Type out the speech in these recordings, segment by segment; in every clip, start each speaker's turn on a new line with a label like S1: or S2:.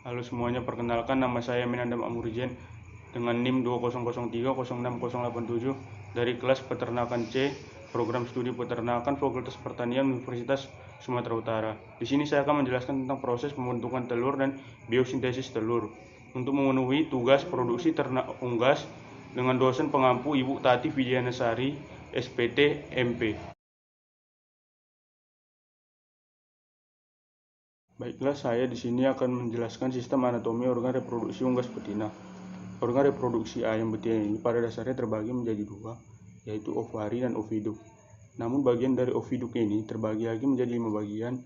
S1: Halo semuanya, perkenalkan nama saya Minanda Makmurjen dengan NIM 2003060087 dari kelas Peternakan C, Program Studi Peternakan Fakultas Pertanian Universitas Sumatera Utara. Di sini saya akan menjelaskan tentang proses pembentukan telur dan biosintesis telur. Untuk memenuhi tugas produksi ternak unggas dengan dosen pengampu Ibu Tati Widianasari, SPT MP. Baiklah, saya di sini akan menjelaskan sistem anatomi organ reproduksi unggas betina. Organ reproduksi ayam betina ini pada dasarnya terbagi menjadi dua, yaitu ovari dan oviduk. Namun bagian dari oviduk ini terbagi lagi menjadi 5 bagian,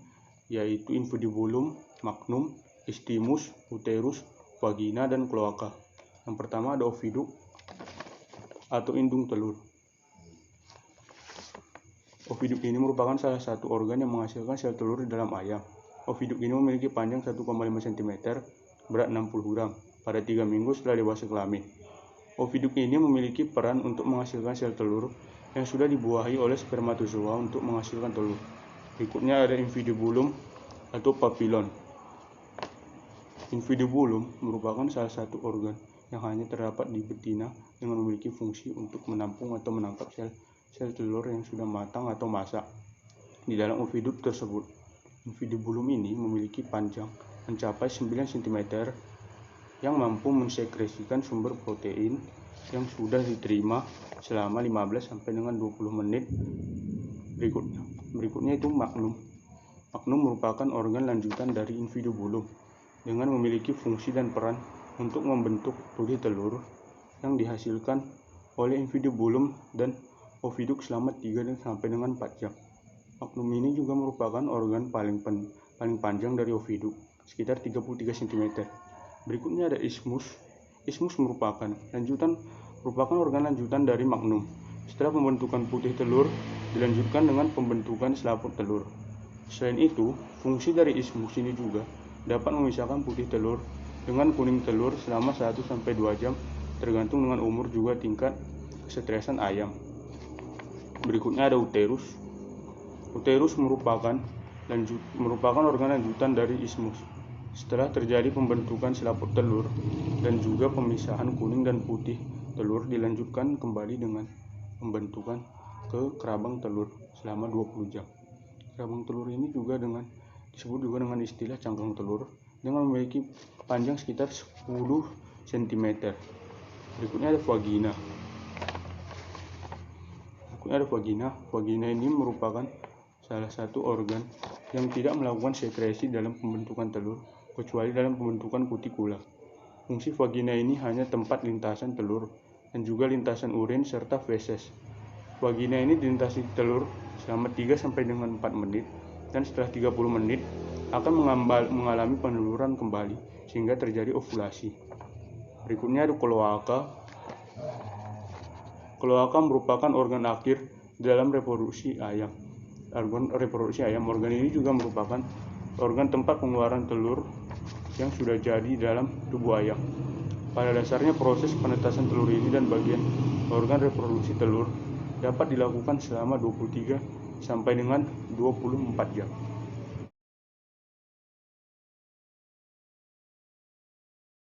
S1: yaitu infundibulum, magnum, istimus, uterus, vagina, dan kloaka. Yang pertama ada oviduk atau indung telur. Oviduk ini merupakan salah satu organ yang menghasilkan sel telur di dalam ayam. Oviduk ini memiliki panjang 1,5 cm, berat 60 gram, pada 3 minggu setelah dewasa kelamin. Oviduk ini memiliki peran untuk menghasilkan sel telur yang sudah dibuahi oleh spermatozoa untuk menghasilkan telur. Berikutnya ada infundibulum atau papilon. Infundibulum merupakan salah satu organ yang hanya terdapat di betina dengan memiliki fungsi untuk menampung atau menangkap sel telur yang sudah matang atau masak di dalam oviduk tersebut. Infundibulum ini memiliki panjang mencapai 9 cm yang mampu mensekresikan sumber protein yang sudah diterima selama 15 sampai dengan 20 menit. Berikutnya itu magnum. Magnum merupakan organ lanjutan dari infundibulum dengan memiliki fungsi dan peran untuk membentuk putih telur yang dihasilkan oleh infundibulum dan oviduk selama 3 sampai dengan 4 jam. Magnum ini juga merupakan organ paling panjang dari oviduk, sekitar 33 cm. Berikutnya ada isthmus. Isthmus merupakan organ lanjutan dari magnum. Setelah pembentukan putih telur, dilanjutkan dengan pembentukan selaput telur. Selain itu, fungsi dari isthmus ini juga dapat memisahkan putih telur dengan kuning telur selama 1 sampai 2 jam, tergantung dengan umur juga tingkat kesetresan ayam. Berikutnya ada uterus. Uterus merupakan organ lanjutan dari isthmus. Setelah terjadi pembentukan selaput telur dan juga pemisahan kuning dan putih telur, dilanjutkan kembali dengan pembentukan ke kerabang telur selama 20 jam. Kerabang telur ini disebut juga dengan istilah cangkang telur dengan memiliki panjang sekitar 10 cm. Berikutnya ada vagina. Vagina ini merupakan salah satu organ yang tidak melakukan sekresi dalam pembentukan telur, kecuali dalam pembentukan kutikula. Fungsi vagina ini hanya tempat lintasan telur dan juga lintasan urin serta feses. Vagina ini dilintasi telur selama 3 sampai dengan 4 menit dan setelah 30 menit akan mengalami peneluran kembali sehingga terjadi ovulasi. Berikutnya ada kloaka. Kloaka merupakan organ akhir dalam reproduksi ayam. Organ ini juga merupakan organ tempat pengeluaran telur yang sudah jadi dalam tubuh ayam. Pada dasarnya proses penetasan telur ini dan bagian organ reproduksi telur dapat dilakukan selama 23 sampai dengan 24 jam.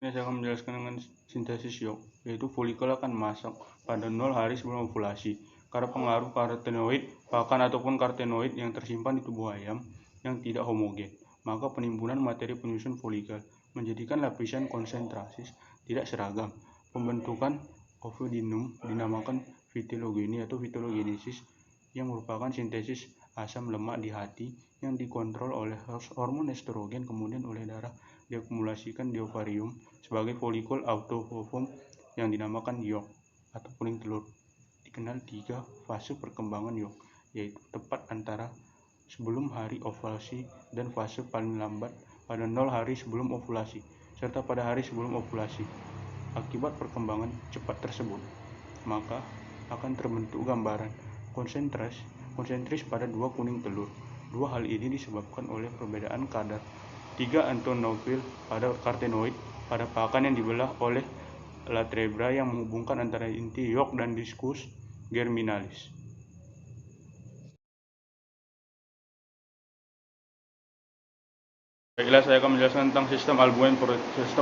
S1: Ini saya akan menjelaskan dengan sintesis yok, yaitu folikel akan masak pada 0 hari sebelum ovulasi karena pengaruh karotenoid, pakan ataupun karotenoid yang tersimpan di tubuh ayam yang tidak homogen. Maka penimbunan materi penyusun folikel menjadikan lapisan konsentrasi tidak seragam. Pembentukan ovidinum dinamakan vitellogeny atau vitellogenesis, yang merupakan sintesis asam lemak di hati yang dikontrol oleh hormon estrogen, kemudian oleh darah diakumulasikan di ovarium sebagai folikul autoform yang dinamakan yolk atau kuning telur. Dikenal 3 fase perkembangan yolk, yaitu tepat antara sebelum hari ovulasi dan fase paling lambat pada 0 hari sebelum ovulasi serta pada hari sebelum ovulasi. Akibat perkembangan cepat tersebut, maka akan terbentuk gambaran konsentris pada 2 kuning telur. 2 hal ini disebabkan oleh perbedaan kadar 3 antonofil pada karotenoid pada pakan yang dibelah oleh latrebra yang menghubungkan antara inti yolk dan diskus germinalis. Baiklah, saya akan menjelaskan tentang sistem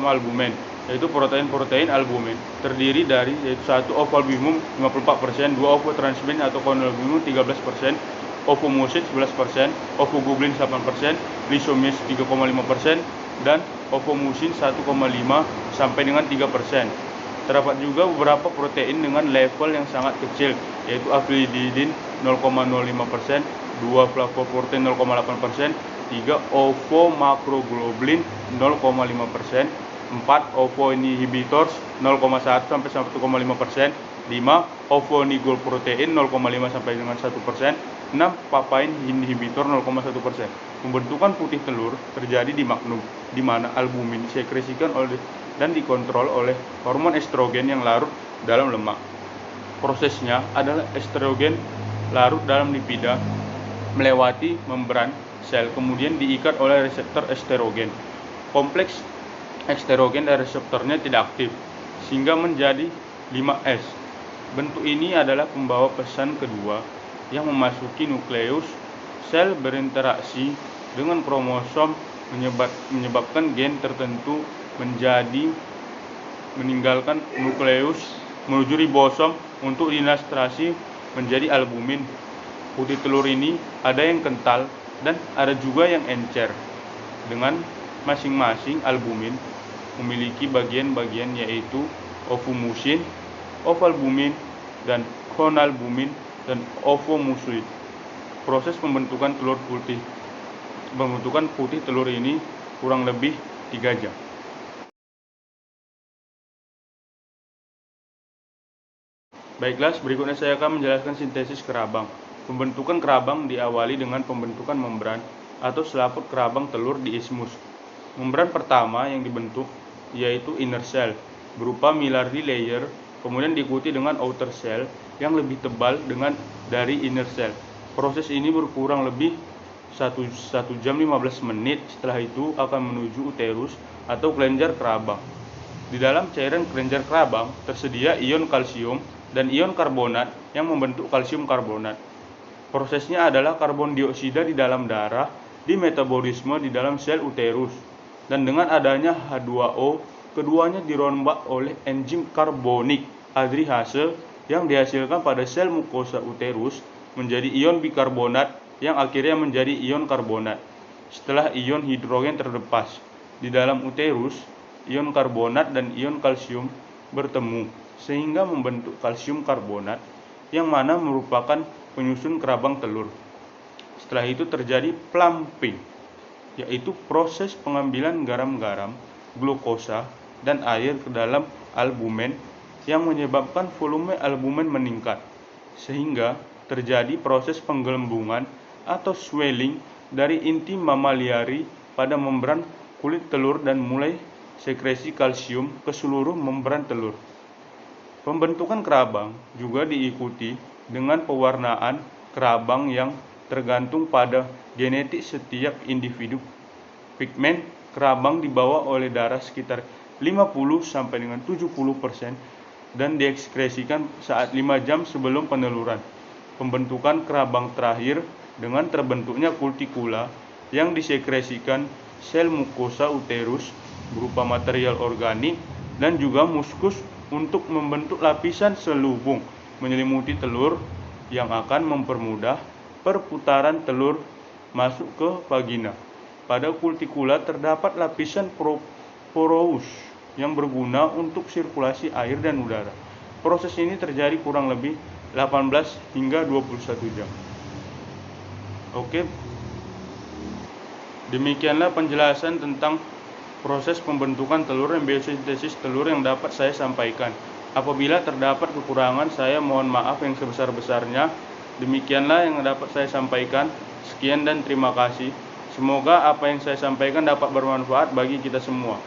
S1: albumen, yaitu protein-protein albumen terdiri dari yaitu 1 ovalbumin 54%, 2 ovotransmin atau conalbumin 13%, ovomucin 11%, ovoglobulin 8%, lisomes 3,5%, dan ovomucin 1,5 sampai dengan 3%. Terdapat juga beberapa protein dengan level yang sangat kecil, yaitu aflididin 0,05%, 2 flavoprotein 0,8%, 3 ovomakroglobulin 0,5%, 4 ovoinhibitors 0,1 sampai 1,5%, 5 ovonigolprotein 0,5 sampai dengan 1%, 6 papain inhibitor 0,1%. Pembentukan putih telur terjadi di magnum, di mana albumin disekresikan oleh dan dikontrol oleh hormon estrogen yang larut dalam lemak. Prosesnya adalah estrogen larut dalam lipida melewati membran sel, kemudian diikat oleh reseptor estrogen. Kompleks estrogen dan reseptornya tidak aktif, sehingga menjadi 5S. Bentuk ini adalah pembawa pesan kedua yang memasuki nukleus. Sel berinteraksi dengan kromosom menyebabkan gen tertentu meninggalkan nukleus menuju ribosom untuk dinastrasi menjadi albumin. Putih telur ini ada yang kental dan ada juga yang encer. Dengan masing-masing albumin memiliki bagian-bagian yaitu ovomucin, ovalbumin, dan conalbumin dan ovomucin. Proses pembentukan putih telur ini kurang lebih 3 jam. Baiklah, berikutnya saya akan menjelaskan sintesis kerabang. Pembentukan kerabang diawali dengan pembentukan membran atau selaput kerabang telur di ismus. Membran pertama yang dibentuk yaitu inner cell berupa miliary layer, kemudian diikuti dengan outer cell yang lebih tebal dari inner cell. Proses ini berkurang lebih 1 jam 15 menit. Setelah itu akan menuju uterus atau kelenjar kerabang. Di dalam cairan kelenjar kerabang tersedia ion kalsium dan ion karbonat yang membentuk kalsium karbonat. Prosesnya adalah karbon dioksida di dalam darah di metabolisme di dalam sel uterus, dan dengan adanya H2O, keduanya dirombak oleh enzim karbonik anhidrase yang dihasilkan pada sel mukosa uterus menjadi ion bikarbonat yang akhirnya menjadi ion karbonat. Setelah ion hidrogen terlepas di dalam uterus, ion karbonat dan ion kalsium bertemu sehingga membentuk kalsium karbonat yang mana merupakan penyusun kerabang telur. Setelah itu terjadi plumping, yaitu proses pengambilan garam-garam, glukosa, dan air ke dalam albumen yang menyebabkan volume albumen meningkat, sehingga terjadi proses penggelembungan atau swelling dari inti mamaliari pada membran kulit telur dan mulai sekresi kalsium ke seluruh membran telur. Pembentukan kerabang juga diikuti dengan pewarnaan kerabang yang tergantung pada genetik setiap individu. Pigmen kerabang dibawa oleh darah sekitar 50 sampai dengan 70% dan diekskresikan saat 5 jam sebelum peneluran. Pembentukan kerabang terakhir dengan terbentuknya kutikula yang disekresikan sel mukosa uterus berupa material organik dan juga muskus untuk membentuk lapisan selubung menyelimuti telur yang akan mempermudah perputaran telur masuk ke vagina. Pada kutikula terdapat lapisan porous yang berguna untuk sirkulasi air dan udara. Proses ini terjadi kurang lebih 18 hingga 21 jam. Oke. Demikianlah penjelasan tentang proses pembentukan telur dan biosintesis telur yang dapat saya sampaikan. Apabila terdapat kekurangan, saya mohon maaf yang sebesar-besarnya. Demikianlah yang dapat saya sampaikan. Sekian dan terima kasih. Semoga apa yang saya sampaikan dapat bermanfaat bagi kita semua.